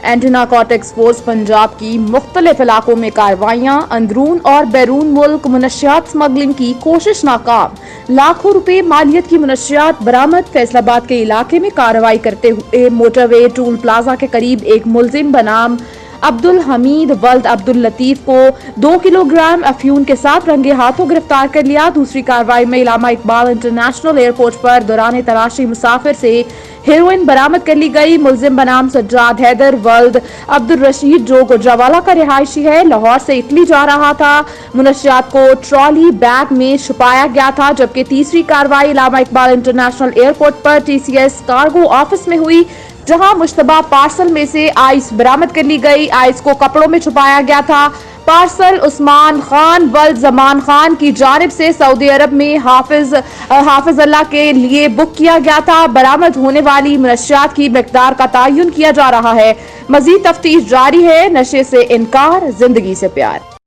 Anti narcotics force Punjab की मुख्तलिफ इलाकों में कार्रवाइयां, अंदरून और बैरून मुल्क मुनशियात स्मगलिंग की कोशिश नाकाम, लाखों रुपए मालियत की मुनशियात बरामद। फैसलाबाद के इलाके में कार्रवाई करते हुए मोटरवे टूल प्लाजा के करीब एक मुलजिम बनाम अब्दुल हमीद वल्द अब्दुल लतीफ को 2 किलोग्राम अफ्यून के साथ रंगे हाथों गिरफ्तार कर लिया। दूसरी कार्रवाई में इलामा इकबाल इंटरनेशनल एयरपोर्ट पर दौरान तलाशी मुसाफिर से हेरोइन बरामद कर ली गई। मुलजिम बनाम सज्जाद हैदर वल्द अब्दुल रशीद जो गुजरावाला का रिहायशी है, लाहौर से इटली जा रहा था। मुनशियात को ट्रॉली बैग में छुपाया गया था। जबकि तीसरी कार्रवाई इलामा इकबाल इंटरनेशनल एयरपोर्ट पर TCS कार्गो ऑफिस में हुई, जहां मुश्तबा पार्सल में से आइस बरामद कर ली गई। आइस को कपड़ों में छुपाया गया था। पार्सल उस्मान खान वल्द जमान खान की जानिब से सऊदी अरब में हाफिज अल्लाह के लिए बुक किया गया था। बरामद होने वाली मुनशियात की मिकदार का तयन किया जा रहा है। मजीद तफ्तीश जारी है। नशे से इनकार, जिंदगी से प्यार।